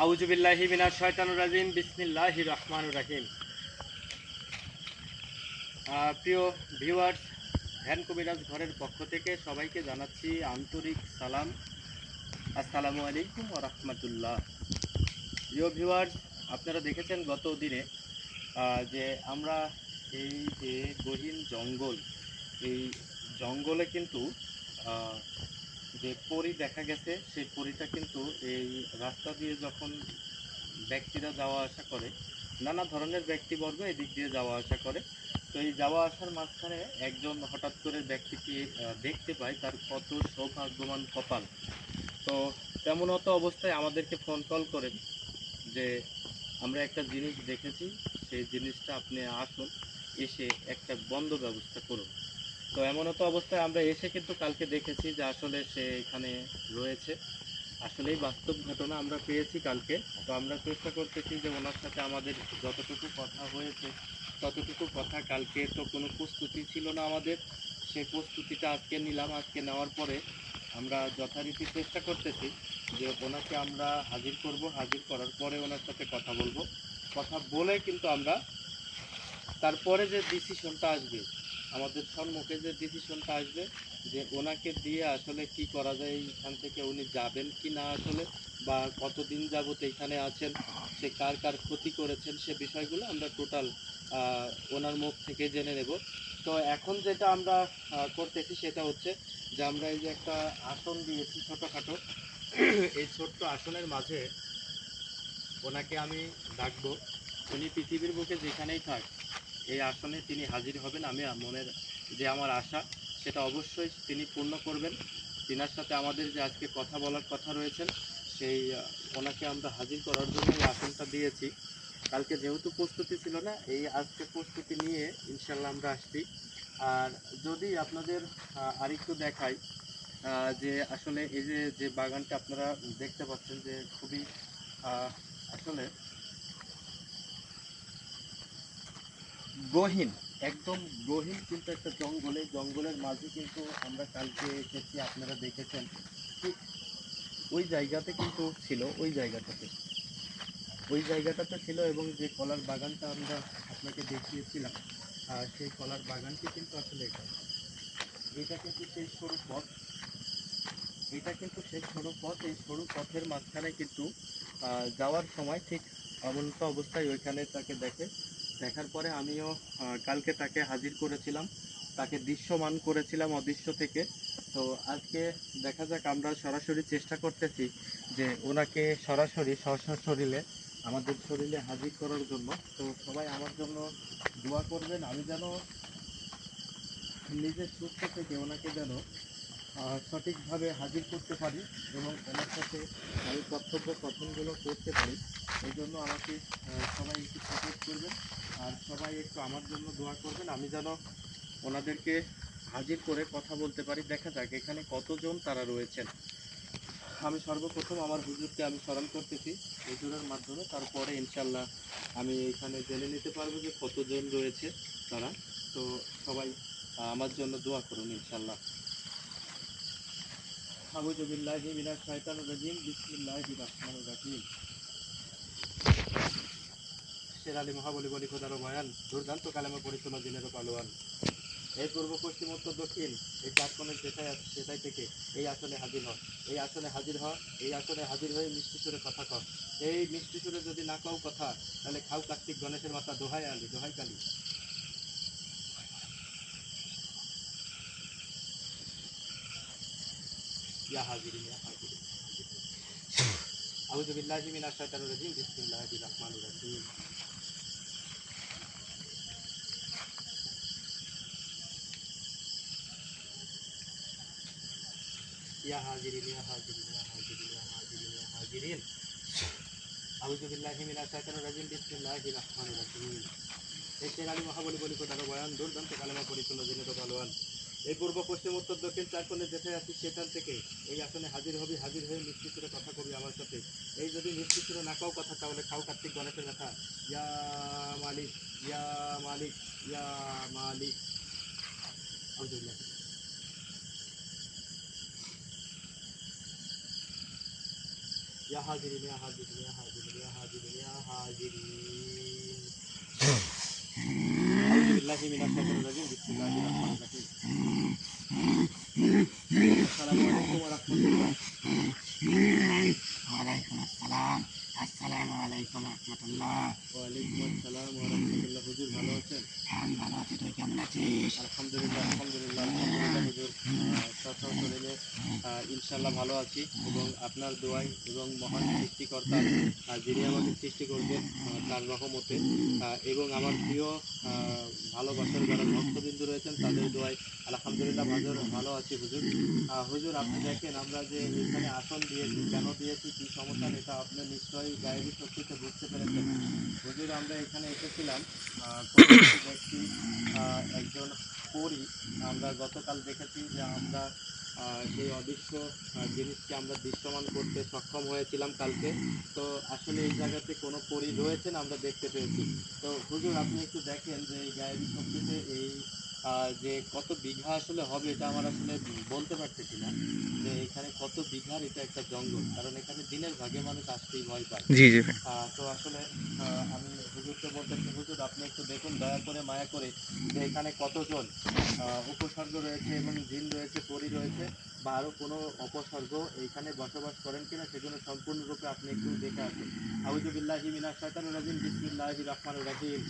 আউযুবিল্লাহি মিনাশ শাইতানির রাজিম বিসমিল্লাহির রহমানির রহিম। প্রিয় ভিউয়ার্স, ধ্যান কবিরাজ ঘরের পক্ষ থেকে সবাইকে জানাচ্ছি আন্তরিক সালাম। আসসালামু আলাইকুম ওয়া রাহমাতুল্লাহ। প্রিয় ভিউয়ার্স, আপনারা দেখেছেন গত দিনে যে আমরা এই যে গহীন জঙ্গল, এই জঙ্গলে কিন্তু আহ, যে পরী দেখা গেছে, সেই পরীটা কিন্তু এই রাস্তা দিয়ে যখন ব্যক্তিরা যাওয়া আসা করে, নানা ধরনের ব্যক্তিবর্গ এদিক দিয়ে যাওয়া আসা করে। তো এই যাওয়া আসার মাঝখানে একজন হঠাৎ করে ব্যক্তিটি দেখতে পায়, তার কত সৌভাগ্যবান কপাল। তো তেমনত অবস্থায় আমাদেরকে ফোন কল করেন যে আমরা একটা জিনিস দেখেছি, সেই জিনিসটা আপনি আসুন, এসে একটা বন্ধ ব্যবস্থা করুন। তো এমনত অবস্থায় আমরা এসে কিন্তু কালকে দেখেছি যে আসলে সে এখানে রয়েছে। আসলেই বাস্তব ঘটনা আমরা পেয়েছি কালকে। তো আমরা চেষ্টা করতেছি যে ওনার সাথে আমাদের যতটুকু কথা হয়েছে ততটুকু কথা, কালকে তো কোনো প্রস্তুতি ছিল না আমাদের, সেই প্রস্তুতিটা আজকে নিলাম। আজকে নেওয়ার পরে আমরা যথারীতি চেষ্টা করতেছি যে ওনাকে আমরা হাজির করব, হাজির করার পরে ওনার সাথে কথা বলবো। কথা বলে কিন্তু আমরা তারপরে যে ডিসিশনটা আসবে, আমাদের সম্মুখে যে ডিসিশনটা আসবে, যে ওনাকে দিয়ে আসলে কি করা যায়, এইখান থেকে উনি যাবেন কি না আসলে, বা কতদিন যাবত এখানে আছেন, সে কার কার ক্ষতি করেছেন, সে বিষয়গুলো আমরা টোটাল ওনার মুখ থেকে জেনে নেব। তো এখন যেটা আমরা করতেছি সেটা হচ্ছে যে আমরা এই যে একটা আসন দিয়েছি ছোটোখাটো, এই ছোট্ট আসনের মাঝে ওনাকে আমি ডাকবো। উনি পৃথিবীর বুকে যেখানেই থাক, এই আসনে তিনি হাজির হবেন। আমি মনের যে আমার আশা, সেটা অবশ্যই তিনি পূর্ণ করবেন। তিনার সাথে আমাদের যে আজকে কথা বলার কথা রয়েছেন, সেই ওনাকে আমরা হাজির করার জন্য এই আসনটা দিয়েছি। কালকে যেহেতু প্রস্তুতি ছিল না, এই আজকে প্রস্তুতি নিয়ে ইনশাল্লাহ আমরা আসছি। আর যদি আপনাদের আরেকটু দেখাই, যে আসলে এই যে যে বাগানটা আপনারা দেখতে পাচ্ছেন, যে খুবই আসলে গহীন, একদম গহীন কিন্তু একটা জঙ্গলে, জঙ্গলের মাঝে কিন্তু আমরা কালকে এসেছি, আপনারা দেখেছেন। ঠিক ওই জায়গাতে কিন্তু ছিল, ওই জায়গাটাতে ছিল, এবং যে কলার বাগানটা আমরা আপনাকে দেখিয়েছিলাম, সেই কলার বাগানটি কিন্তু আসলে এটা, এটা কিন্তু সেই সরু পথ, এটা কিন্তু সেই সরু পথ। এই সরু পথের মাঝখানে কিন্তু যাওয়ার সময় ঠিক এমনটা অবস্থায় ওইখানে তাকে দেখে। দেখার পরে আমিও কালকে তাকে হাজির করেছিলাম, তাকে দৃশ্যমান করেছিলাম অদৃশ্য থেকে। তো আজকে দেখা যাক, আমরা সরাসরি চেষ্টা করতেছি যে ওনাকে সরাসরি সশরীরে আমাদের শরীরে হাজির করার জন্য। তো সবাই আমার জন্য দোয়া করবেন, আমি যেন নিজের সুস্থ থেকে ওনাকে যেন সঠিকভাবে হাজির করতে পারি, এবং ওনার সাথে আমি কর্তব্য কথনগুলো করতে পারি। এই জন্য আমাকে সবাই একটু সাপোর্ট করবেন, আর সবাই একটু আমার জন্য দোয়া করবেন, আমি যেন ওনাদেরকে হাজির করে কথা বলতে পারি। দেখা যাক এখানে কতজন তারা রয়েছেন। আমি সর্বপ্রথম আমার হুজুরকে আমি স্মরণ করতেছি, হুজুরের মাধ্যমে তারপরে ইনশাল্লাহ আমি এখানে জেনে নিতে পারবো যে কতজন রয়েছে তারা। তো সবাই আমার জন্য দোয়া করুন ইনশাল্লাহ। আউযু বিল্লাহি মিনাশ শাইতানির রাজিম বিসমিল্লাহির রহমানির রহিম। শের আলী মহাবলী বলি খোদারো বয়ান, দুর্দান্ত কালেমা পরিচালনা দিনেরও পালোয়ান। এই পূর্ব পশ্চিম উত্তর দক্ষিণ, এই চার কোণের যেটাই আছে সেটাই থেকে এই আসনে হাজির হ, এই আসনে হাজির হ, এই আসনে হাজির হয়ে মিষ্টি সুরে কথা কর। এই মিষ্টি সুরে যদি না কও কথা, তাহলে খাও কার্তিক গণেশের মাথা, দোহাই আলী দোহাই কালী। ইয়া হাজিরিন ইয়া হাজিরিন ইয়া হাজিরিন। আউযু বিল্লাহি মিনাশ শাইতানির রাজিম বিসমিল্লাহির রহমানির রহিম। ইয়া হাজিরিন ইয়া হাজিরিন ইয়া হাজিরিন ইয়া হাজিরিন ইয়া হাজিরিন। আউযু বিল্লাহি মিনাশ শাইতানির রাজিম বিসমিল্লাহির রহমানির রহিম। এই শের আলী মহাবলী বলি খোদারো বয়ান, দুর্দান্ত কালেমা পরিপূর্ণ দিনের পালোয়ান। এই পূর্ব পশ্চিম উত্তর দক্ষিণ চার কোণে যেখানে আছিস সেখান থেকে এই আসনে হাজির হবি, হাজির হয়ে মিষ্টি সুরে কথা কবি আমার সাথে। এই যদি মিষ্টি সুরে না কাও কথা, তাহলে খাও কার্তিক গণেশের ব্যথা। ইয়া মালিক, ইয়া মালিক, ইয়া মালিক। আলহামদুলিল্লাহ। ইয়া হাজিরিন ইয়া হাজিরিন ইয়া হাজিরিন ইয়া হাজিরিন ইয়া হাজিরিন। আউযু বিল্লাহি মিনাশ শাইতানির রাজিম। বিসমিল্লাহির রহমানির রহিম। আসসালামু আলাইকুম ওয়া রাহমাতুল্লাহ। ওয়ালাইকুম আসসালাম। আসসালামু আলাইকুম রহমতুল্লাহ। ওয়ালাইকুম আসসালাম ওয়া রাহমাতুল্লাহ। হুজুর ভালো আছেন? আমি ভালো আছি, তুই কেমন আছিস? আলহামদুলিল্লাহ, আলহামদুলিল্লাহ, আলহামদুলিল্লাহ হুজুর। সশরীরে ইনশাআল্লাহ ভালো আছি এবং আপনার দোয়ায় এবং মহান সৃষ্টিকর্তা যিনি আমাকে সৃষ্টি করেছেন তার রহমতে এবং আমার প্রিয় ভালোবাসার যারা ভক্তবিন্দু রয়েছেন তাদের দোয়ায় আলহামদুলিল্লাহ ভালো আছি হুজুর। হুজুর আপনি দেখেন আমরা যে এখানে আসন দিয়েছি, কেন দিয়েছি, কী সমস্যা, এটা আপনি নিশ্চয়ই গায়েবী শক্তিতে বুঝতে পেরেছেন। হুজুর আমরা এখানে এসেছিলাম কোনো একটি ব্যক্তি একজন পড়ি, আমরা গতকাল দেখেছি যে আমরা সেই অদৃশ্য জিনিসকে আমরা দৃশ্যমান করতে সক্ষম হয়েছিলাম কালকে। তো আসলে এই জায়গাতে কোনো পরী রয়েছেন আমরা দেখতে পেয়েছি। তো হুজুর আপনি একটু দেখেন যে এই গায়েবী শক্তিতে এই যে কত বিঘা আসলে হবে এটা আমার আসলে বলতে পারতেছি না যে এখানে কত বিঘার এটা একটা জঙ্গল, কারণ এখানে দিনের ভাগে মানুষ আসতেই ভয় পায়। জি জি ভাই। তো আসলে আমি হুজুরকে বলতেছি, হুজুর আপনি একটু দেখুন দয়া করে মায়া করে যে এখানে কতজন উপসর্গ রয়েছে এবং জিন রয়েছে, পরী রয়েছে বা আরও কোনো অপসর্গ এইখানে বসবাস করেন কিনা সেজন্য সম্পূর্ণরূপে আপনি একটু দেখে আসুন। আউযু বিল্লাহি মিনাশ শাইতানির রাজিম। বিসমিল্লাহির রহমানির রহিম।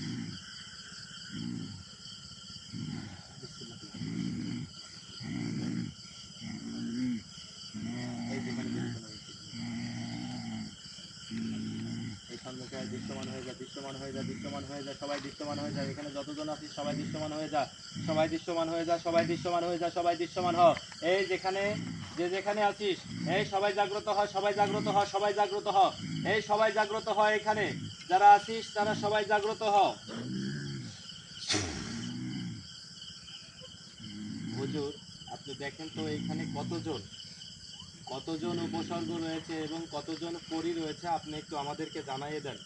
বিসমিল্লাহ। এই যেখানে বেশিক্ষণ হয়েছে এই সম্মুখে দৃশ্যমান হয়ে যা, দৃশ্যমান হয়ে যা, দৃশ্যমান হয়ে যা, সবাই দৃশ্যমান হয়ে যা। এখানে যতজন আছিস সবাই দৃশ্যমান হয়ে যা, সবাই দৃশ্যমান হয়ে যা, সবাই দৃশ্যমান হয়ে যা, সবাই দৃশ্যমান হ। এই যেখানে যে যেখানে আছিস এই সবাই জাগ্রত হ, সবাই জাগ্রত হ, সবাই জাগ্রত হ। এই সবাই জাগ্রত হ, এখানে যারা আছিস তারা সবাই জাগ্রত হ। হুজুর আপনি দেখেন তো এইখানে কতজন উপসর্গ রয়েছে এবং কতজন পরী রয়েছে আপনি একটু আমাদেরকে জানাইয়ে দেন।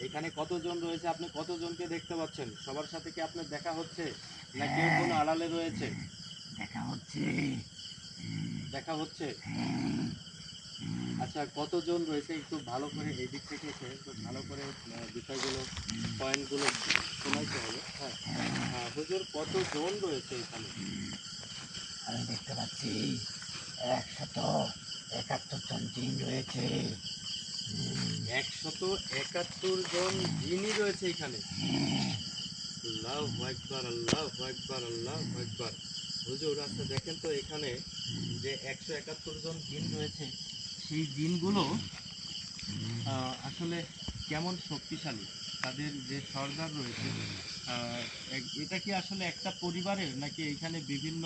এখানে কতজন রয়েছে, আপনি কতজনকে দেখতে পাচ্ছেন? সবার সাথে কি আপনার দেখা হচ্ছে না কেউ হ্যাঁ, কোনো আড়ালে রয়েছে? দেখা হচ্ছে। দেখা হচ্ছে। আচ্ছা কতজন রয়েছে একটু ভালো করে এই দিক থেকে এসে একটু ভালো করে বিষয়গুলো পয়েন্টগুলো শোনাইতে হবে। হ্যাঁ, হুজুর কতজন রয়েছে এখানে? আমি দেখতে পাচ্ছি 171 জন জিন রয়েছে। 171 জন জিনই রয়েছে এখানে। আল্লাহু আকবার, আল্লাহু আকবার, আল্লাহু আকবার। হুজুর আচ্ছা দেখেন তো এখানে যে 171 জন জিন রয়েছে সেই জিনগুলো আসলে কেমন শক্তিশালী, তাদের যে সর্দার রয়েছে এটা কি আসলে একটা পরিবারের নাকি এখানে বিভিন্ন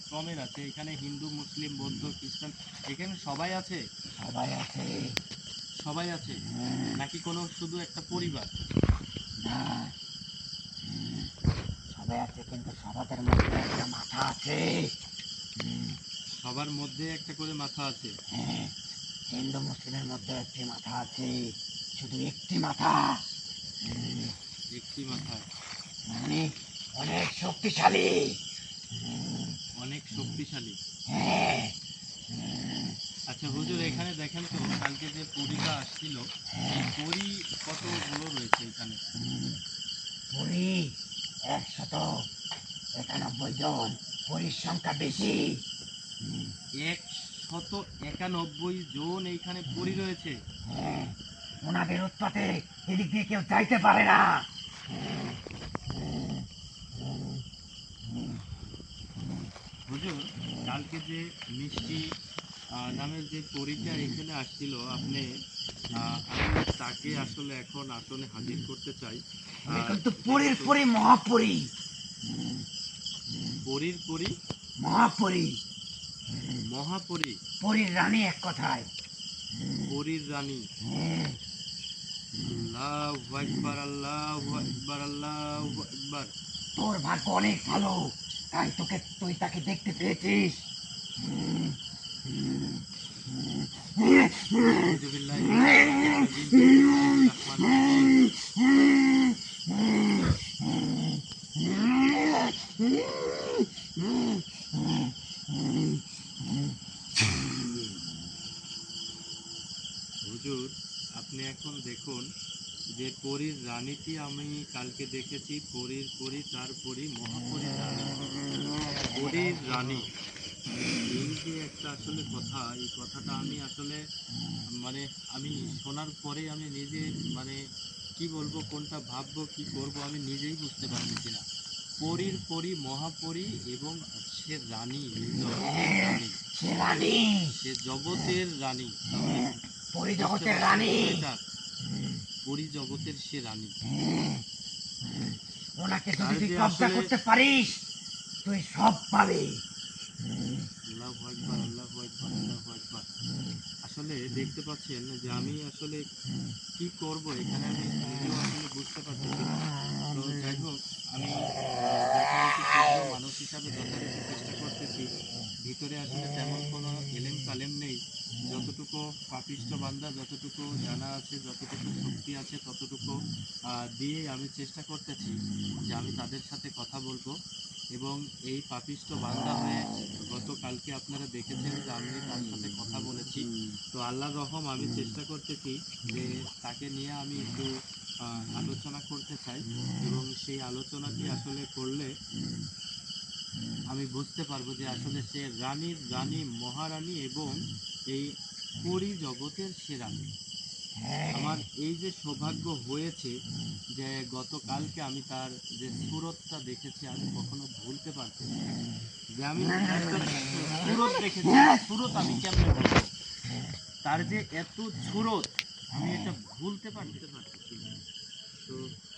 ক্রমের আছে? এখানে হিন্দু, মুসলিম, বৌদ্ধ, খ্রিস্টান এখানে সবাই আছে? সবাই আছে। সবাই আছে নাকি কোনো শুধু একটা পরিবার? না, সবাই আছে, কিন্তু সবাদের মধ্যে একটা মাথা আছে। সবার মধ্যে একটা করে মাথা আছে। হ্যাঁ, হিন্দু মুসলিমের মধ্যে একটি মাথা আছে, শুধু একটি মাথা। একটি মাথা। অনেক অনেক শক্তিশালী। অনেক শক্তিশালী। হ্যাঁ, আচ্ছা হুজুর এখানে দেখেন তো কালকে যে পরীটা আসছিল সেই পরী কতগুলো রয়েছে এখানে? পুরী 191 জন। পুরীর সংখ্যা বেশি। 191 জন এইখানে পরী রয়েছে। হ্যাঁ, ওনাদের উৎপাতে এদিক দিয়ে কেউ যাইতে পারে না। হুজুর কালকে যে মিষ্টি নামের যে পরীটা এখানে আসছিল আপনি আমি তাকে আসলে এখন আসনে হাজির করতে চাই। উনি কিন্তু পুরীর যেহেতু পুরী মহাপুরী। পরীর পরী, মহাপুরী, মহাপরী, পুরীর রানী এক কথায়। পরীর রানী। হ্যাঁ, আল্লাহু আকবার, আল্লাহু আকবার, আল্লাহু আকবার। তোর ভাগ্য অনেক ভালো, তাই তুই তাকে দেখতে পেয়েছিস। আউযু বিল্লাহি মিনাশ শাইতানির রাজিম। বিসমিল্লাহির রহমানির রহিম। হুজুর দেখুন যে পরীর রানীটি আমি কালকে দেখেছি, পরীর পরী তার পরী মহাপরীর রানী, পরীর রানী। এই যে একটা আসলে কথা, এই কথাটা আমি আসলে মানে আমি শোনার পরে আমি নিজে মানে কি বলবো, কোনটা ভাববো, কি করব আমি নিজেই বুঝতে পারতেছি না। পরীর পরী মহাপরী এবং সে রানী, এই জগতের রানী, সে রানী, সে জগতের রানী। তাহলে বুঝতে পরিজগতের পারছেন রানী। বিষয়টা, পরী জগতের সে রানী। ওনাকে যদি তার তুই যে কব্জা আসলে করতে পারিস, তুই সব পাবি। আল্লাহু আকবার, আল্লাহু আকবার, আল্লাহু আকবার। আসলে দেখতে পাচ্ছেন যে আমি আসলে কি করব এখানে আমি নিজেও আসলে বুঝতে পারতেছি না। তো যাই হোক, আমি যথারীতি ক্ষুদ্র মানুষ হিসাবে যথারীতি চেষ্টা করতেছি। ভিতরে আসলে তেমন কোনো এলেম কালেম নেই। যতটুকু পাপিষ্ঠ বান্দা, যতটুকু জানা আছে, যতটুকু শক্তি আছে, ততটুকু দিয়েই আমি চেষ্টা করতেছি যে আমি তাদের সাথে কথা বলবো। এবং এই পাপিষ্ঠ বান্দা হয়ে গতকালকে আপনারা দেখেছেন যে আমি তার সাথে কথা বলেছি। তো আল্লাহর রহম, আমি চেষ্টা করতেছি যে তাকে নিয়ে আমি একটু আলোচনা করতে চাই, এবং সেই আলোচনাটি আসলে করলে আমি বুঝতে পারবো যে আসলে সে রানীর রানী, মহারানী এবং এই পরী জগতের সে রানী। আমার এই যে সৌভাগ্য হয়েছে যে গতকালকে আমি তার যে সুরতটা দেখেছি, আমি কখনো ভুলতে পারতেছি না। যে আমি একটা সুরত দেখেছি, সুরত আমি কেমনে বলবো, তার যে এত সুরত, আমি এটা ভুলতে পারতেছি না। তো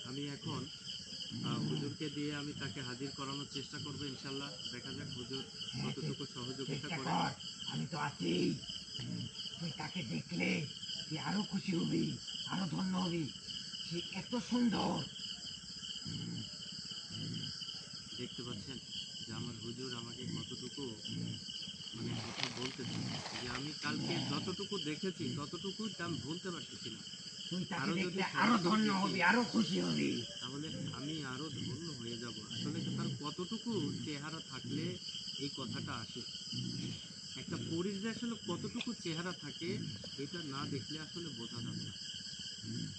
আমি এখন হুজুরকে দিয়ে আমি তাকে হাজির করানোর চেষ্টা করবো, ইনশাল্লাহ। দেখা যাক হুজুর কতটুকু সহযোগিতা চেষ্টা করে। কর, আমি তো আছি। তুই তাকে দেখলে তুই আরো খুশি হবি, আরো ধন্য হবি। সে এত সুন্দর। দেখতে পাচ্ছেন যে আমার হুজুর আমাকে কতটুকু মানে কথা বলতেছে, যে আমি কালকে যতটুকু দেখেছি ততটুকুই আমি ভুলতে পারতেছি না। তুই তাকে আরো যদি দেখলে আরো সরাসরি ধন্য দেখি হবি, আরো খুশি হবি। তাহলে আমি আরো ধন্য হয়ে যাব। আসলে কি তার কতটুকু চেহারা থাকলে এই কথাটা আসে, একটা পরীর যে আসলে কতটুকু চেহারা থাকে, এটা না দেখলে আসলে বোঝা যাবে না।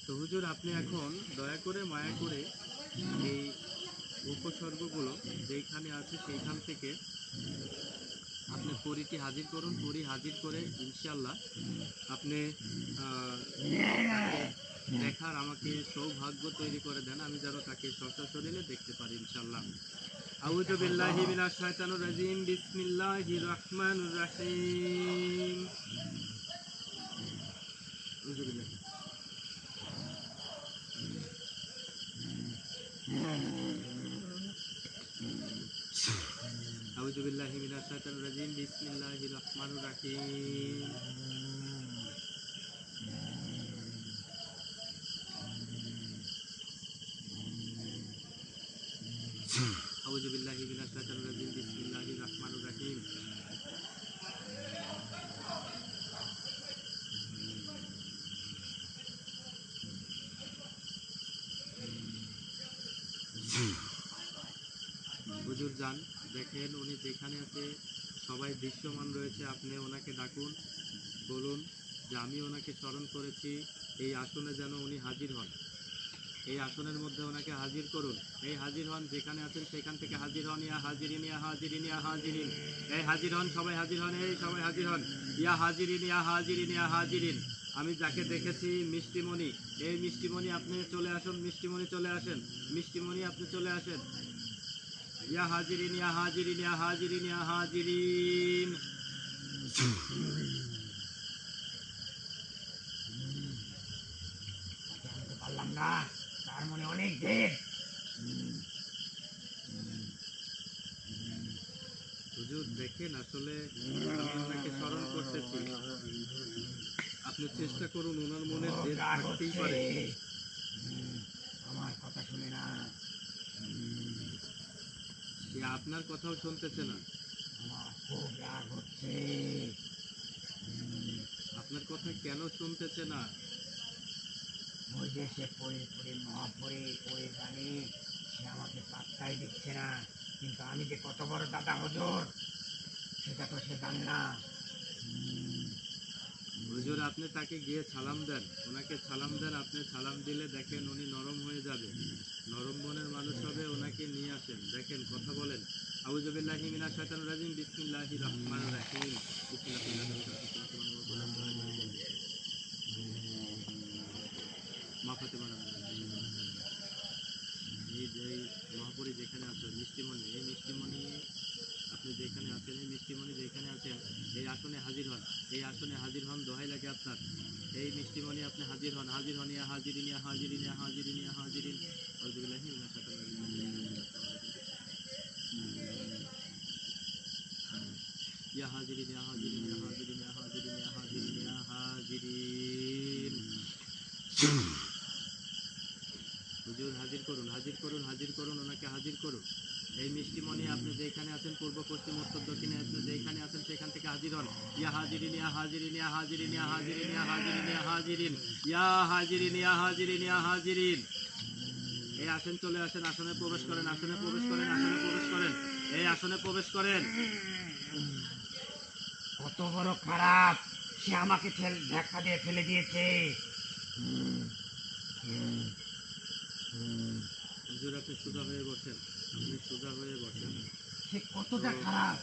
তো হুজুর, আপনি এখন দয়া করে মায়া করে এই উপসর্গগুলো যেইখানে আছে সেইখান থেকে আপনি পরীটি হাজির করুন। পরী হাজির করে ইনশাল্লাহ আপনি তাকে দেখার আমাকে সৌভাগ্য তৈরি করে দেন, আমি যেন তাকে সশরীরে দেখতে পারি ইনশাল্লাহ। আউযু বিল্লাহি মিনাশ শাইতানির রাজিম, বিসমিল্লাহির রহমানির রহিম। আউযু বিল্লাহি আউযু বিল্লাহি মিনাশ শাইতানির রাজিম, বিসমিল্লাহির রহমানির রহিম। আউযু বিল্লাহি মিনাশ শাইতানির রাজিম, বিসমিল্লাহির রহমানির রহিম। হুজুর যান, দেখেন উনি যেখানে আছে সবাই দৃশ্যমান রয়েছে, আপনি ওনাকে ডাকুন, বলুন যে আমি ওনাকে স্মরণ করেছি, এই আসনে যেন উনি হাজির হন। এই আসনের মধ্যে ওনাকে হাজির করুন। এই হাজির হন, যেখানে আছেন সেখান থেকে হাজির হন। ইয়া হাজিরিন, ইয়া হাজিরিন, ইয়া হাজিরিন। এই হাজির হন, সবাই হাজির হন, এই সবাই হাজির হন। ইয়া হাজিরিন, ইয়া হাজিরিন, ইয়া হাজিরিন। আমি যাকে দেখেছি মিষ্টিমণি, এই মিষ্টিমণি আপনি চলে আসুন, মিষ্টিমণি চলে আসেন, মিষ্টিমণি আপনি চলে আসেন। ইয়া হাজিরিন, ইয়া হাজিরিন, ইয়া হাজিরিন, ইয়া হাজিরিন। তাকে আনতে পারলাম না, তার মনে অনেক ঢের। হুজুর দেখেন, আসলে আমি ওনাকে স্মরণ করতেছি, আপনি চেষ্টা করুন, ওনার মনে খুব জেদ রাগ থাকতেই হচ্ছে। পারে। আমার কথা শুনে না। সে আপনার কথাও শুনতেছে না, আমার খুব রাগ হচ্ছে। আপনার কথা কেন শুনতেছে না? ওই যে সে পড়ে পড়ে মহাপড়ে পড়ে জানে, সে আমাকে পাত্তাই দিচ্ছে না। কিন্তু আমি যে কত বড় দাদা হজুর, সেটা তো সে জানে না। হুজুর আপনি তাকে গিয়ে সালাম দেন, ওনাকে সালাম দেন। আপনি সালাম দিলে দেখেন উনি নরম হয়ে যাবে, নরম মনের মানুষ হবে। ওনাকে নিয়ে আসেন, দেখেন কথা বলেন। আউযু বিল্লাহি মিনাশ শাইতানির রাজিম, বিসমিল্লাহির রহমানির রহিম। মা ফাতেমা নামে এই যে মহাপরি যেখানে আছে মিষ্টিমণি, এই মিষ্টিমণি আপনি যেখানে আছেন, এই মিষ্টিমণি যেখানে আছেন এই আসনে হাজির হন, এই আসনে হাজির হন, দোহাই লাগে আপনার। এই মিষ্টিমণি আপনি হাজির হন, হাজির হন, ইয়া হাজিরিন, ইয়া হাজিরিন, ইয়া হাজিরিন, ইয়া হাজিরিন। আউযু বিল্লাহি মিনাশ শাইতানির রাজিম, বিসমিল্লাহির রহমানির রহিম। ইয়া হাজিরিন, ইয়া হাজিরিন, ইয়া হাজিরিন, ইয়া হাজিরিন, ইয়া হাজিরিন, ইয়া হাজিরিন। হুজুর হাজির করুন, হাজির করুন, হাজির করুন, ওনাকে হাজির করুন। এই মিষ্টিমণি আপনি যেখানে আছেন, পূর্ব পশ্চিম উত্তর দক্ষিণে আপনি যেখানে আছেন সেখান থেকে হাজির হন। ইয়া হাজিরিন, ইয়া হাজিরিন, ইয়া হাজিরিন, ইয়া হাজিরিন, ইয়া হাজিরিন, ইয়া হাজিরিন, ইয়া হাজিরিন, ইয়া হাজিরিন, ইয়া হাজিরিন। এই আসেন, চলে আসেন, আসনে প্রবেশ করেন, আসনে প্রবেশ করেন, আসনে প্রবেশ করেন, এই আসনে প্রবেশ করেন। কত বড় খারাপ, সে আমাকে ধাক্কা দিয়ে ফেলে দিয়েছে। হুজুর আপনি সোজা হয়ে বসেন, আপনি সোজা হয়ে বসেন। সে তো কতটা খারাপ,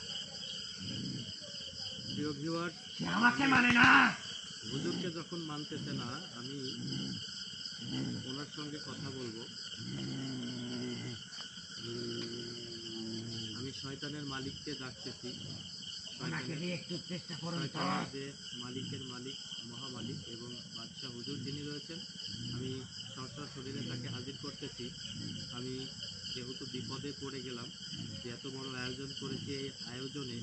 প্রিয় ভিউয়ার্স, সে আমাকে আমি মানে না। হুজুরকে যখন মানতেছে না, আমি ওনার সঙ্গে কথা বলবো। আমি শয়তানের মালিককে ডাকতেছি। ওনাকে শয়তানের দিয়ে একটু চেষ্টা করুন তো। শয়তানের যে মালিকের মালিক, মহামালিক এবং বাদশাহ হুজুর যিনি রয়েছেন, আমি শরীরে তাকে হাজির করতেছি। আমি যেহেতু বিপদে পড়ে গেলাম, যে এত বড় আয়োজন করেছি, এই আয়োজনে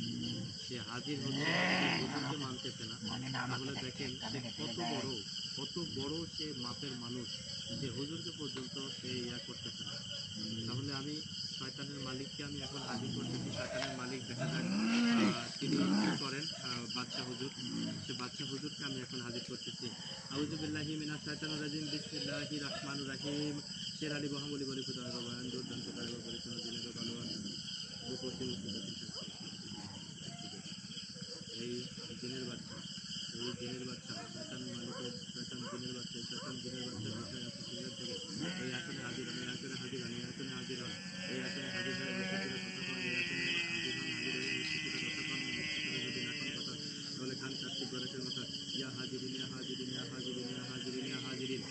সে হাজির হচ্ছে না, সে হুজুরকে মানতেছে না। মানে না, আমাকে তাহলে তাকে দেখেন ধাক্কা সে মেরে ফেলে কত দেয়। বড়, কত বড় সে মাপের মানুষ, সে হুজুরকে পর্যন্ত সে ইয়া করতেছে না। তাহলে আমি শয়তানের মালিককে আমি এখন হাজির করতেছি। শয়তানের মালিক দেখা যাক তিনি কি করেন। বাদশাহ হুজুর, সে বাদশাহ হুজুরকে আমি এখন হাজির করতেছি। আউযু বিল্লাহি মিনাশ শাইতানির রাজিম, বিসমিল্লাহির রহমানির রহিম। শের আলী বহাবলি বলি খুদা রবায়ন দুর্দান্ত কারিগর পরিচ্ছন্ন দিনের বালোয়ান পশ্চিম উত্তর দক্ষিণ থাকছে। এই জিনের বাচ্চা, এই জিনের বাচ্চা, শয়তান মালিকের শয়তান জিনের বাচ্চা, এই শয়তান জিনের বাচ্চার বিষয় আছে সেখান থেকে এই আসনে হাজির হন, এই আসনে হাজির হন, এই আসনে হাজির হন, এই আসনে হাজির হয়ে মিষ্টি সুরে কথা কন, এই আসনে হাজির হন, হাজির হয়ে মিষ্টি সুরে কথা কন। মিষ্টি সুরে যদি না কোন কথা তাহলে খান কার্তিক গণেশের মতো। ইয়া হাজিরিন, ইয়া হাজিরিন, ইয়া হাজিরিন, ইয়া হাজিরিন, ইয়া হাজিরিন।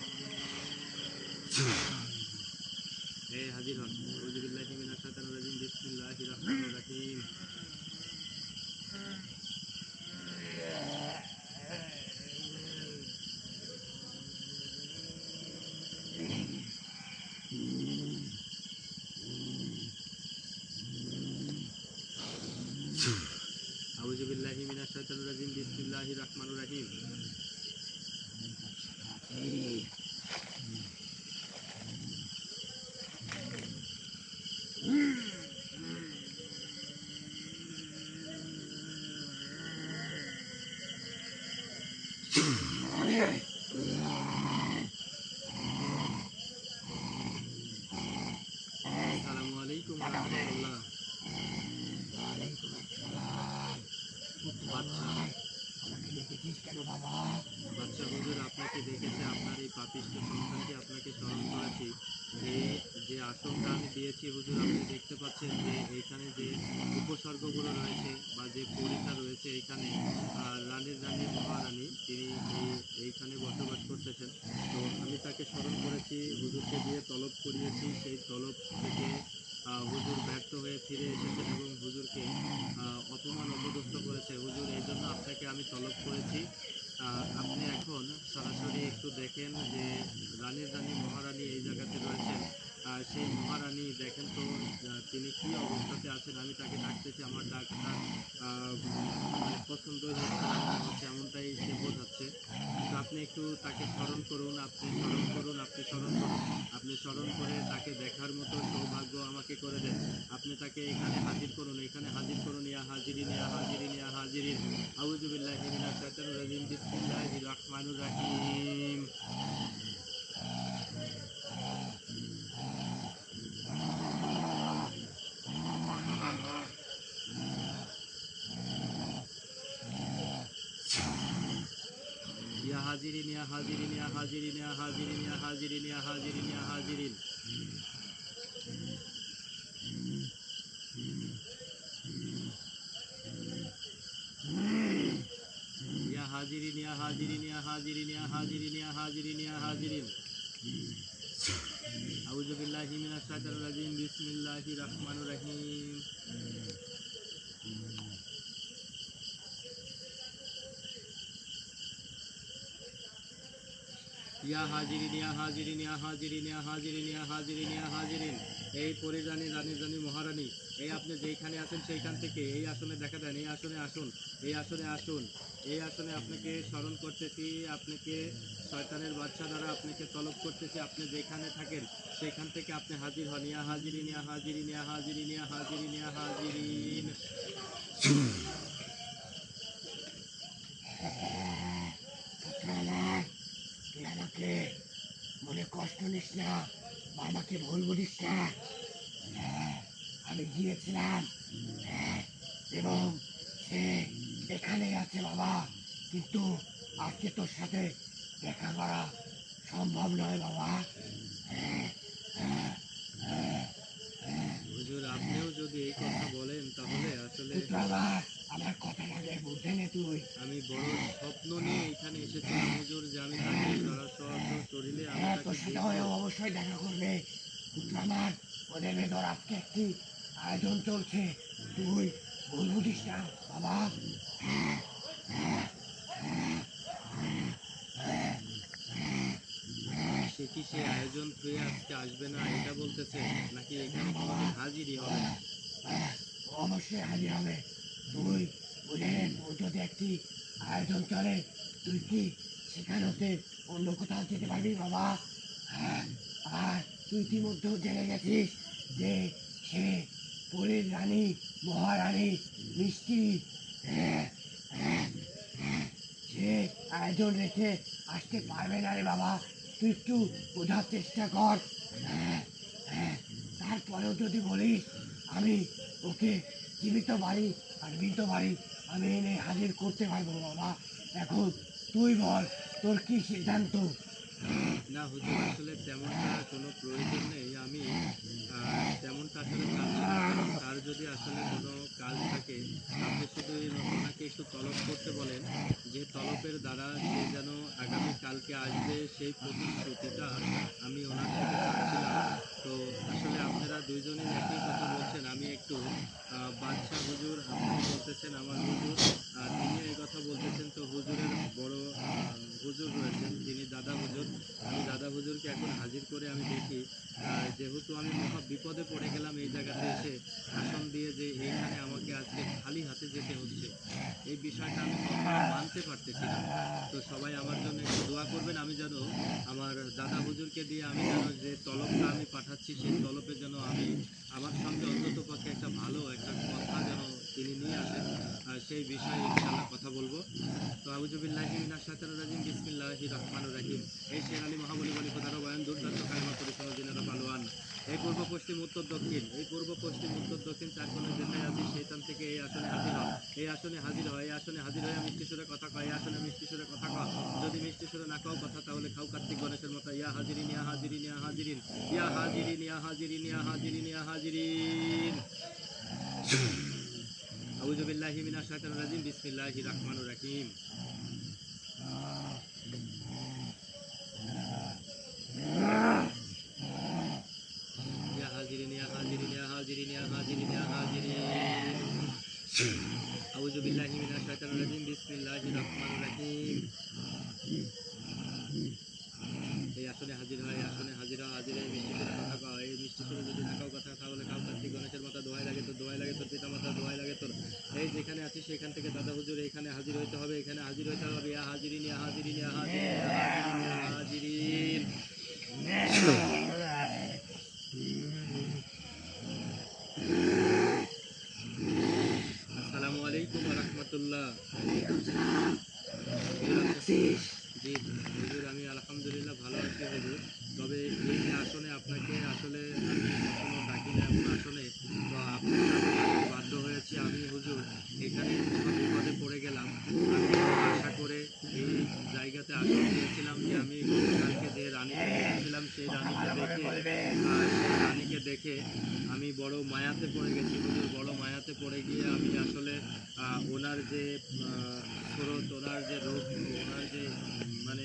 এই হাজির হন। আউযু বিল্লাহি মিনাশ শাইতানির রাজিম, বিসমিল্লাহির রহমানির রহিম। আউযু বিল্লাহি মিনাশ শাইতানির রাজিম, বিসমিল্লাহির রহমানির রহিম। আসসালামু আলাইকুম ওয়া রাহমাতুল্লাহ। ওয়ালাইকুম আসসালাম। বাদশা আমাকে দেখেছিস কেন বাবা? বাদশা হুজুর আপনাকে দেখেছে, আপনার এই পাপিষ্ঠ সন্তানটি আপনাকে স্মরণ করেছি। এই যে আসনটা আমি দিয়েছি হুজুর, আপনি দেখতে পাচ্ছেন যে এইখানে যে উপসর্গগুলো রয়েছে বা যে পরিটা রয়েছে এইখানে, রানী মহারানী তিনি এইখানে বসবাস করতেছেন। তো আমি তাকে স্মরণ করেছি, হুজুরকে দিয়ে তলব করিয়েছি, সেই তলব থেকে হুজুর ব্যর্থ হয়ে ফিরে এসেছেন এবং হুজুরকে অপমান অপদস্থ করেছে। হুজুর এই জন্য আপনাকে আমি তলব করেছি। আপনি এখন সরাসরি একটু দেখেন যে রানী মহারানী এই জায়গাতে রয়েছেন। সেই মহারানী দেখেন তো তিনি কি অবস্থাতে আছেন। আমি তাকে ডাকতেছি, আমার ডাকটা মানে পছন্দই হচ্ছে না মনে হচ্ছে, এমনটাই সে বোঝাচ্ছে। তো আপনি একটু তাকে স্মরণ করুন, আপনি স্মরণ করুন, আপনি স্মরণ করুন, আপনি স্মরণ করে তাকে দেখার মতো সৌভাগ্য আমাকে করে দেন। আপনি তাকে এখানে হাজির করুন, এখানে হাজির করুন। ইয়া হাজিরিন, ইয়া হাজিরিন, ইয়া হাজিরিন। আউযু বিল্লাহি মিনাশ শাইতানির রাজিম, বিসমিল্লাহির রহমানির রহিম। হাজিরিন ইয়া হাজিরিন ইয়া হাজিরিন ইয়া হাজিরিন ইয়া হাজিরিন ইয়া হাজিরিন ইয়া হাজিরিন ইয়া হাজিরিন ইয়া হাজিরিন ইয়া হাজিরিন ইয়া হাজিরিন ইয়া হাজিরিন ইয়া হাজিরিন আউযু বিল্লাহি মিনাশ শাইতানির রাজিম বিসমিল্লাহির রহমানির রহিম ইয়া হাজিরিন ইয়া হাজিরিন ইয়া হাজিরিন ইয়া হাজিরিন ইয়া হাজিরিন ইয়া হাজিরিন এই পরিরানী রানী মহারানী এই আপনি যেইখানে আছেন সেইখান থেকে এই আসনে দেখা দেন এই আসনে আসুন এই আসনে আসুন এই আসনে আপনাকে স্মরণ করতেছি আপনাকে শয়তানের বাচ্চা দ্বারা আপনাকে তলব করতেছি আপনি যেখানে থাকেন সেইখান থেকে আপনি হাজির হন ইয়া হাজিরিন ইয়া হাজিরিন ইয়া হাজিরিন ইয়া হাজিরিন ইয়া হাজিরিন আমার, তুই আমাকে মনে কষ্ট নিস না বা আমাকে ভুল বুঝিস না। হ্যাঁ, আমি গিয়েছিলাম, হ্যাঁ, এবং সে এখানেই আছে বাবা, কিন্তু আজকে তোর সাথে দেখা করা সম্ভব নয় বাবা। হ্যাঁ, হ্যাঁ, হ্যাঁ, হ্যাঁ, হুজুর আপনিও যদি এই কথা বলেন তাহলে আসলে পুত্র আমার কথাটা আগে বুঝে নে তুই। আমি বড় স্বপ্ন নিয়ে এখানে এসেছিলাম হুজুর যে আমি তাকে শরীরে আমি হ্যাঁ, তাকে তোর সাথে দেখব ও অবশ্যই দেখা করবে। পুত্র আমার, ওদের ভেতর আজকে একটি আয়োজন চলছে, তুই ভুল বুঝিস না বাবা। হ্যাঁ, হ্যাঁ, হ্যাঁ, হ্যাঁ, হ্যাঁ, হ্যাঁ, হ্যাঁ, সে কি সে আয়োজন থুয়ে আজকে আসবে না এটা বলতেছে নাকি না এখানে বাবা, কোনোদিন হাজিরই হবে না ও অবশ্যই হাজির হবে। তুই বুঝে নে, তোর যদি একটি আয়োজন চলে, তুই কি সেখানে হতে অন্য কোথাও যেতে পারবি বাবা? হ্যাঁ, আর তুই ইতিমধ্যেও জেনে গেছিস যে সে পরীর রানী, মহারানী মিষ্টি, হ্যাঁ, হ্যাঁ, হ্যাঁ, সে আয়োজন রেখে আসতে পারবে না রে বাবা। তুই একটু বোঝার চেষ্টা কর। হ্যাঁ, হ্যাঁ, তারপরেও যদি বলিস আমি ওকে জীবিত বাড়ি আর মৃত বাড়ি আমি এনে হাজির করতে পারবো বাবা। এখন তুই বল, তোর কি সিদ্ধান্ত? না হুজুর আসলে তেমনটা কোনো প্রয়োজন নেই আমি তেমনটা আসলে চাচ্ছি না কারণ তার যদি আসলে কোনো কাজ থাকে আপনি শুধু ওনাকে একটু তলব করতে বলেন যে তলবের দ্বারা সে যেন আগামী কালকে আসবে সেই প্রতিশ্রুতিটা আমি ওনার থেকে চাচ্ছিলাম তো আসলে আপনারা দুইজনই একই কথা বলছেন আমি একটু বাদশাহ হুজুর আপনি বলতেছেন আমার হুজুর তিনিও এই কথা বলতেছেন তো হুজুরের বড় হুজুর রয়েছেন যিনি দাদা হুজুর আমি দাদা হুজুরকে এখন হাজির করে আমি দেখি যেহেতু আমি মহা বিপদে পড়ে গেলাম এই জায়গাতে এসে আসন দিয়ে যে এইখানে আমাকে আজকে খালি হাতে যেতে হচ্ছে এই বিষয়টা আমি কখনো মানতে পারতেছি না তো সবাই আমার জন্য একটু দোয়া করবেন আমি যেন আমার দাদা হুজুরকে দিয়ে আমি যেন যে তলবটা আমি পাঠাচ্ছি সেই তলবে যেন আমি আমার সঙ্গে অন্তত পক্ষে একটা ভালো একটা কথা যেন তিনি নিয়ে আসেন সেই বিষয়ে ইনশাআল্লাহ কথা বলবো তো আউযুবিল্লাহি মিনাশ শাইতানির রাজিম বিসমিল্লাহির রহমানির রহিম এই শের আলী মহাবলী বলি খোদার বয়ান দুর্দান্ত কালিমা পরিপূর্ণ দিনের পালোয়ান এই পূর্ব পশ্চিম উত্তর দক্ষিণ এই পূর্ব পশ্চিম উত্তর দক্ষিণ চার কোণে যেখানে আছি সেইখান থেকে এই আসনে হাজির হ এই আসনে হাজির হয় এই আসনে হাজির হয়ে মিষ্টি সুরে কথা কয় এই আসনে মিষ্টি সুরে কথা কয় যদি মিষ্টি সুরে না কাও কথা তাহলে খাও কার্তিক গণেশের মতো ইয়া হাজিরিন ইয়া হাজিরিন ইয়া হাজিরিন ইয়া হাজিরিন ইয়া হাজিরিন ইয়া হাজিরিন ইয়া হাজিরিন আউযুবিল্লাহি মিনাশ শাইতানির রাজিম বিসমিল্লাহির রহমানির রহিম ইয়া হাজিরিন ইয়া হাজিরিন ইয়া হাজিরিন ইয়া হাজিরিন ইয়া হাজিরিন আউযু বিল্লাহি মিনাশ শাইতানির রাজিম বিসমিল্লাহির রহমানির রহিম এই আসনে হাজির হয় এই আসনে হাজির হয় হাজির হয়ে মিষ্টি সুরে কথা কও এই মিষ্টি সুরে যদি না কাও কথা তাহলে খাও কার্তিক গণেশের মাথা দোহাই লাগে তোর দোহাই লাগে তোর পিতা মাতা দোহাই লাগে তোর এই যেখানে আছিস সেখান থেকে দাদা হুজুর এখানে হাজির হইতে হবে এখানে হাজির হইতে হবে ইয়া হাজিরিন ইয়া হাজিরিন ইয়া হাজিরিন ইয়া হাজিরিন ইয়া হাজিরিন আসসালামু আলাইকুম ওয়া রাহমাতুল্লাহ ওয়ালাইকুম সালাম। হুজুর কেমন আপনি আছিস? জি হুজুর আমি আলহামদুলিল্লাহ ভালো আছি হুজুর তবে এই যে আসনে আপনাকে আসলে আমি কখনো ডাকি না এমন আসনে তো আপনাকে আমি ডাকতে বাধ্য হয়েছি আমি হুজুর এখানে মহা বিপদে পড়ে গেলাম আমি আশা করে এই জায়গাতে আসন এসেছিলাম সেই রানীকে দেখে আমি বড় মায়াতে পড়ে গেছি হুজুর। বড় মায়াতে পড়ে গিয়ে আমি আসলে ওনার যে স্রোত, ওনার যে রূপ, ওনার যে মানে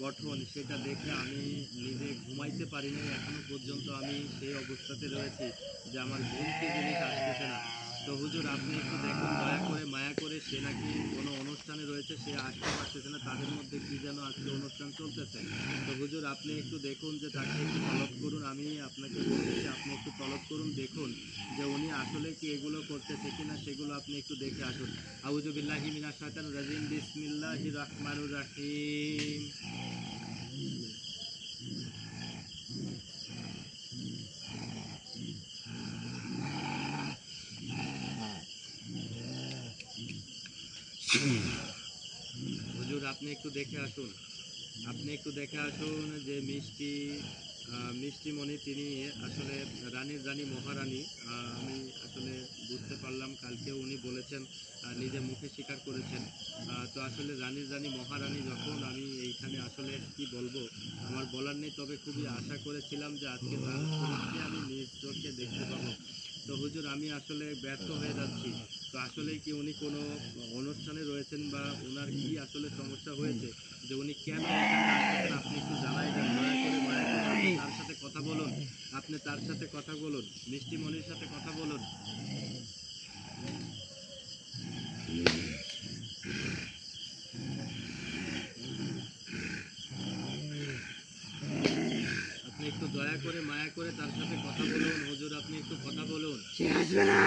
গঠন, সেটা দেখে আমি নিজে ঘুমাইতে পারি নাই। এখনো পর্যন্ত আমি সেই অবস্থাতে রয়েছি যে আমার ঘুম কি জিনিস আসতেছে না। তো হুজুর আপনি একটু দেখুন দয়া করে, মায়া করে, সে নাকি কোনো অনুষ্ঠানে রয়েছে, সে আসতে পারতেছে না। তাদের মধ্যে কি যেন আজকে অনুষ্ঠান চলতেছে। তো হুজুর আপনি একটু দেখুন যে তাকে একটু তলব করুন। আমি আপনাকে বলতেছি আপনি একটু তলব করুন, দেখুন যে উনি আসলে কি এগুলো করতেছে কিনা, সেগুলো আপনি একটু দেখে আসুন। আউযু বিল্লাহি মিনাশ শাইতানির রাজিম, বিসমিল্লাহির রাহমানির রাহিম। হুজুর আপনি একটু দেখে আসুন, আপনি একটু দেখে আসুন যে মিষ্টিমণি তিনি আসলে রানী মহারানী। আমি আসলে বুঝতে পারলাম, কালকে উনি বলেছেন, নিজে মুখে স্বীকার করেছেন। তো আসলে রানী মহারানী যখন, আমি এইখানে আসলে কি বলবো, আমার বলার নেই। তবে খুবই আশা করেছিলাম যে আজকে তার স্বরূপকে আমি নিজ চোখে দেখতে পাবো। তো হুজুর আমি আসলে ব্যর্থ হয়ে যাচ্ছি। তো আসলে কি উনি কোনো অনুষ্ঠানে রয়েছেন, বা ওনার কি আসলে সমস্যা হয়েছে যে উনি কেন এখানে আসতেছেন, আপনি একটু জানাই দেন দয়া করে, মায়া করে। আপনি তার সাথে কথা বলুন, আপনি তার সাথে কথা বলুন, মিষ্টিমণির সাথে কথা বলুন। আপনি একটু দয়া করে, মায়া করে তার সাথে কথা বলুন হুজুর, আপনি একটু কথা বলুন। সে আসবে না।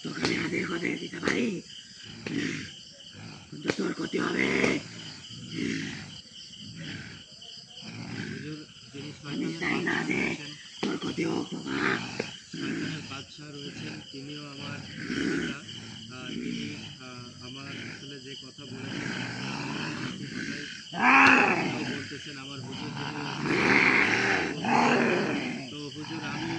তোকে আমি হাজির করে দিতে পারি, কিন্তু তোর ক্ষতি হবে। হুজুর যিনি আমি শয়তানের চাই না বাদশা যে রয়েছেন, তোর ক্ষতি হোক বাবা। শয়তানের বাদশা রয়েছেন, তিনিও আমার পিতা। তিনি আমার আসলে যে কথা বলেছেন আমাকে, আসলে একই কথাই উনিও বলতেছেন। আমার হুজুর যিনি রয়েছেন তিনিও বলতেছেন। তো হুজুর আমি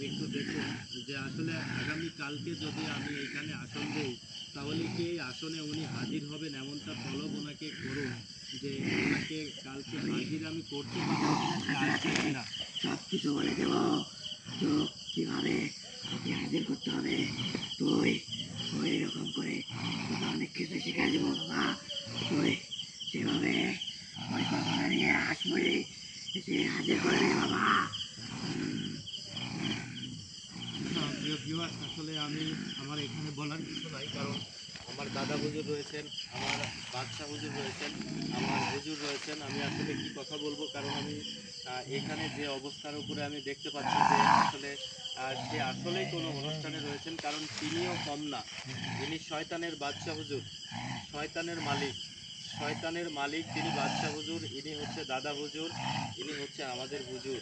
একটু দেখুন যে আসলে আগামী কালকে যদি আমি এইখানে আসন দেই, তাহলে কি এই আসনে উনি হাজির হবেন, এমনটা তলব ওনাকে করুন যে ওনাকে কালকে হাজির আমি করতে পারবো কিনা, সে আসবে কিনা। সব কিছু বলে দেব, তো কিভাবে তোকে হাজির করতে হবে। তুই ওই রকম করে তোকে অনেক কিছু শিখাই দেবো বাবা। তুই সেভাবে পরিকল্পনা নিয়ে আসবি, এসে হাজির করবি বাবা। প্রিয় ভিউয়ার্স, আসলে আমার এখানে বলার কিছু নাই, কারণ আমার দাদা হুজুর রয়েছেন, আমার বাদশাহ হুজুর রয়েছেন, আমার হুজুর রয়েছেন। আমি আসলে কি কথা বলবো, কারণ আমি এখানে যে অবস্থার উপরে আমি দেখতে পাচ্ছি যে আসলে সে আসলেই কোনো অনুষ্ঠানে রয়েছেন, কারণ তিনিও কম না। ইনি শয়তানের বাদশাহ হুজুর, শয়তানের মালিক, শয়তানের মালিক তিনি বাদশাহ হুজুর, ইনি হচ্ছে দাদা হুজুর, ইনি হচ্ছে আমাদের হুজুর।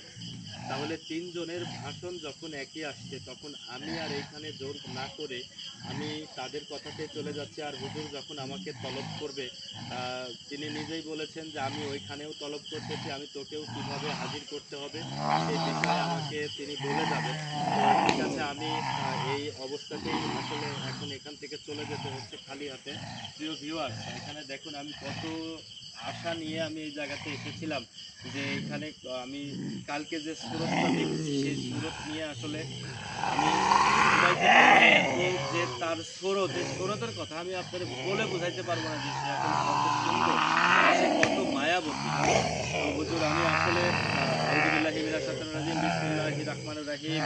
তাহলে তিনজনের ভাষণ যখন একই আসছে, তখন আমি আর এইখানে জোর না করে আমি তাদের কথাতে চলে যাচ্ছি। আর হুজুর যখন আমাকে তলব করবে, তিনি নিজেই বলেছেন যে আমি ওইখানেও তলব করতেছি, আমি তোকেও কিভাবে হাজির করতে হবে সেই বিষয়ে আমাকে তিনি বলে যাবেন। তো ঠিক আছে, আমি এই অবস্থাতেই আসলে এখন এখান থেকে চলে যেতে হচ্ছে খালি হাতে। প্রিয় ভিউয়ার্স, এখানে দেখুন আমি কত আশা নিয়ে আমি এই জায়গাতে এসেছিলাম, যে এখানে আমি কালকে যে সুরতটা দেখেছি সেই সুরত নিয়ে আসলে আমি বুঝাইতে পারবো না। এত যে তার সুরত, এই সুরতের কথা আমি আপনাদের বলে বুঝাইতে পারবো না যে সে আসলে কত সুন্দর, সে কত মায়াবতী। তো হুজুর আমি আসলে আউযু বিল্লাহি মিনাশ শাইতানির রাজিম, বিসমিল্লাহির রাহমানির রাহিম।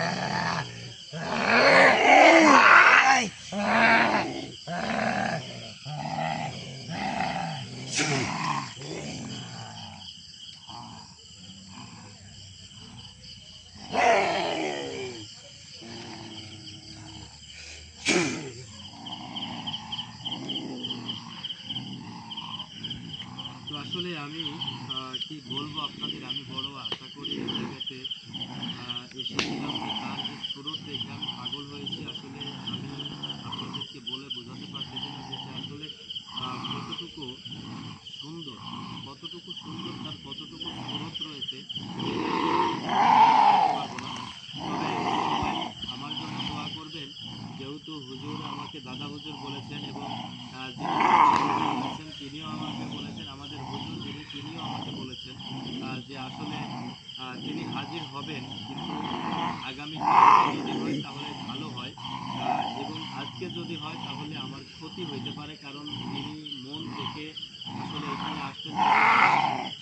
তো আসলে আমি কি বলবো আপনাদের, আমি বড় আশা করে এই জায়গাতে এসেছিলাম যে তার যে সুরত দেখে আমি পাগল হয়েছি। আসলে আমি আপনাদেরকে বলে বোঝাতে পারতেছি না যে সে আসলে কতটুকু সুন্দর, কতটুকু সুন্দর, তার কতটুকু সুরত রয়েছে, সেটা আসলে আপনাদেরকে বলে বোঝাতে পারবো না। তবে সবাই আমার জন্য দোয়া করবেন, যেহেতু হুজুর আমাকে দাদা হুজুর বলেছেন এবং যিনি বলেছেন তিনিও আমাকে বলেছেন, আমাদের হুজুর যিনি তিনিও আমাকে বলেছেন যে আসলে তিনি হাজির হবেন, কিন্তু আগামীকালকে যদি হয় তাহলে ভালো হয়, এবং আজকে যদি হয় তাহলে আমার ক্ষতি হইতে পারে, কারণ তিনি মন থেকে আসলে এখানে আসতে চাচ্ছেন।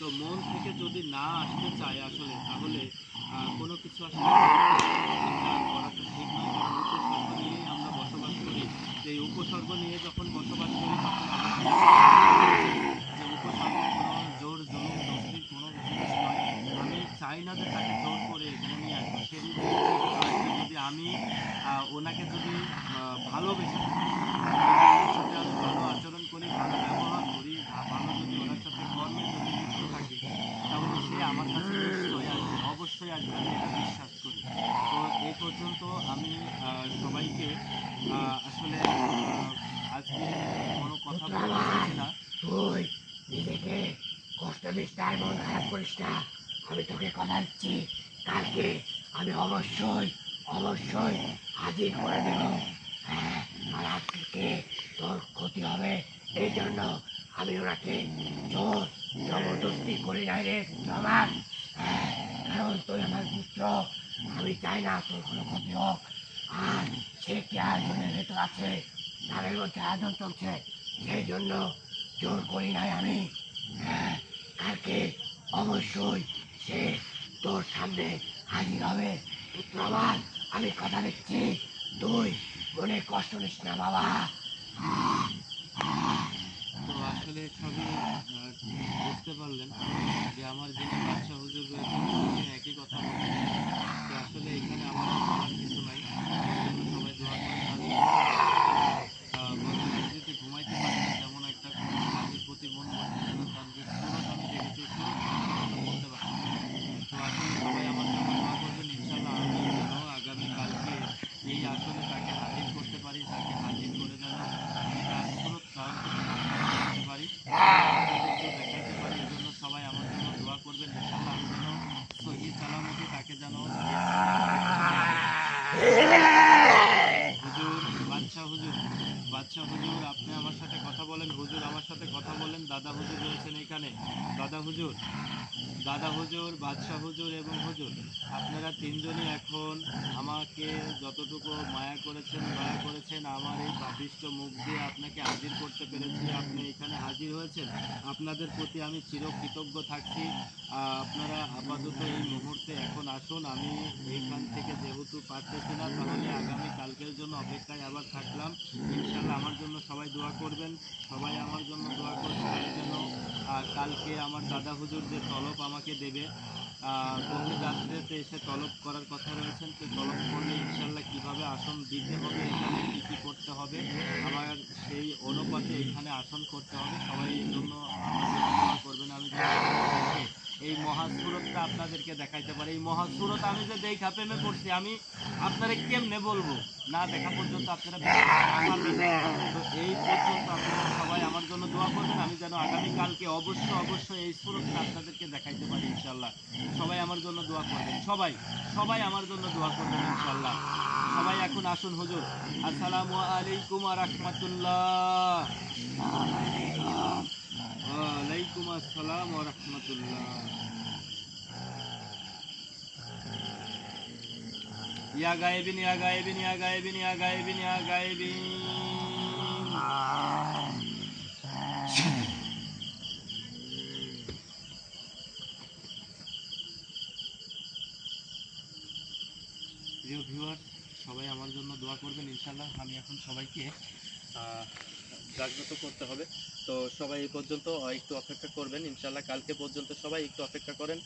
তো মন থেকে যদি না আসতে চায় আসলে, তাহলে কোনো কিছু আসলে এটা করাটা ঠিক নয়, কারণ উপসর্গ নিয়েই আমরা বসবাস করি। যে এই উপসর্গ নিয়ে যখন বসবাস করি তখন অবশ্যই যে উপসর্গ কোনো জোর জুলুম জবরদস্তির কোনো জিনিস নয়। আমি চাই না যে তাকে জোর করে এখানে নিয়ে আসবো। সে নিজে ইচ্ছে করে আসবে। যদি আমি ওনাকে যদি ভালোবেসে থাকি, যদি ওনার সাথে আমি ভালো আচরণ করি, ভালো ব্যবহার করি, ভালো যদি ওনার সাথে কর্মে যদি লিপ্ত থাকি, তাহলে সে আমার কাছে নিশ্চয়ই আসবে, অবশ্যই আসবে, আমি এটা বিশ্বাস করি। তো এই পর্যন্ত আমি সবাইকে আসলে আজকে কোনো কথা পুত্র বলতে আমার, চাচ্ছি না। তুই নিজেকে কষ্ট দিস না, মন খারাপ করিস না। আমি তোকে কথা দিচ্ছি, কালকে আমি অবশ্যই অবশ্যই হাজির করে দেব। হ্যাঁ, আর আজকে তোর ক্ষতি হবে, এই জন্য আমি ওনাকে জোর জবরদস্তি করি নাই রে পুত্র আমার। হ্যাঁ, কারণ তুই আমার পুত্র, আমি চাই না তোর কোনো ক্ষতি হোক। আর সে কি আয়োজনের ভেতর আছে, তাদের মধ্যে আয়োজন চলছে, সেই জন্য জোর করি নাই আমি। হ্যাঁ, কালকে অবশ্যই সে তোর সামনে হাজির হবে পুত্র আমার, আমি কথা দিচ্ছি। তুই অনেক কষ্ট নিস না বাবা। তো আসলে সবই বুঝতে পারলেন যে আমার যিনি বাদশাহ হুজুর রয়েছেন তিনিও একই কথা বলছেন। তো আসলে এখানে আমার আর বলার কিছু নাই। আমার জন্য সবাই দোয়া করবেন। আমি গত রাত্রিতে ঘুমাইতে পারি না, তেমন একটা কোনো কাজের প্রতি মন বসতেছে না। তার যে সুরত আমি দেখেছি, এই সুরত দেখে আমি কথা বলতে পারতেছি না। তো আসলে সবাই আমার জন্য দোয়া করবেন ইনশাল্লাহ, আমি যেন আগামীকালকে এই আসনে তাকে হাজির করতে পারি, তাকে হাজির করে যেন আমি তার সুরতটা অন্তত পক্ষে দেখাইতে পারি এবং আপনাদেরকেও দেখাইতে পারি। এজন্য সবাই আমার জন্য দোয়া করবেন ইনশাল্লাহ, আমি যেন সহি সালামতে তাকে যেন দেখতে পারি। হুজুর, বাদশাহ হুজুর, বাদশাহ হুজুর, আপনি আমার সাথে কথা বলেন। হুজুর আমার সাথে কথা বলেন। দাদা হুজুর রয়েছেন এখানে। দাদা হুজুর, দাদা হুজুর, বাদশাহ হুজুর এবং হুজুর, আপনারা তিনজনই এখন আমাকে যতটুকু মায়া করেছেন, দয়া করেছেন, আমার এই পাপিষ্ঠ মুখ দিয়ে আপনাকে হাজির করতে পেরেছি, আপনি এখানে হাজির হয়েছেন, আপনাদের প্রতি আমি চিরকৃতজ্ঞ থাকছি। আপনারা আপাতত এই মুহূর্তে এখন আসুন। আমি এইখান থেকে যেহেতু পারতেছি না, তাহলে আগামী কালকের জন্য অপেক্ষায় আবার থাকলাম। ইনশাল্লাহ আমার জন্য সবাই দোয়া করবেন, সবাই আমার জন্য দোয়া করবেন। আমি যেন কালকে আমার দাদা হুজুর যে তলব আমাকে দেবে, গভীর রাত্রেতে এসে তলব করার কথা রয়েছেন, তো তলব করলে ইনশাল্লাহ কিভাবে আসন দিতে হবে, এখানে কি কি করতে হবে, আমার সেই অনুপাতে এখানে আসন করতে হবে। সবাই এই জন্য আমার জন্য দোয়া করবেন, আমি যেন আপনাদেরকে এই মহাসুরতটা আপনাদেরকে দেখাইতে পারি। এই মহাসুরত আমি যে দেখা প্রেমে পড়ছি, আমি আপনারা কেমনে বলবো, না দেখা পর্যন্ত আপনারা বিশ্বাস করতে পারবেন না। তো এই পর্যন্ত আপনারা সবাই আমার জন্য দোয়া করবেন, আমি যেন আগামীকালকে অবশ্যই এই সুরতটা আপনাদেরকে দেখাইতে পারি ইনশাল্লাহ। সবাই আমার জন্য দোয়া করবেন, সবাই সবাই আমার জন্য দোয়া করবেন ইনশাল্লাহ। সবাই এখন আসুন হুজুর। আসসালামু আলাইকুম ওয়া রাহমাতুল্লাহ। ওয়ালাইকুম আসসালাম ওয়া রাহমাতুল্লাহ। ইয়া গায়েবিন, ইয়া গায়েবিন, ইয়া গায়েবিন, ইয়া গায়েবিন, ইয়া গায়েবিন। প্রিয় ভিউয়ার্স, সবাই আমার জন্য দোয়া করবেন ইনশাল্লাহ। আমি এখন সবাইকে আহ, জাগ্রত করতে হবে। তো সবাই এই পর্যন্ত একটু অপেক্ষা করবেন ইনশাল্লাহ, কালকে পর্যন্ত সবাই একটু অপেক্ষা করেন।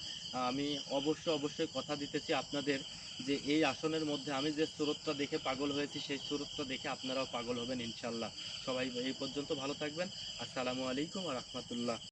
আমি অবশ্যই কথা দিতেছি আপনাদের যে এই আসনের মধ্যে আমি যে সুরতটা দেখে পাগল হয়েছি, সেই সুরতটা দেখে আপনারাও পাগল হবেন ইনশাল্লাহ। সবাই এই পর্যন্ত ভালো থাকবেন। আসসালামু আলাইকুম ওয়া রাহমাতুল্লাহ।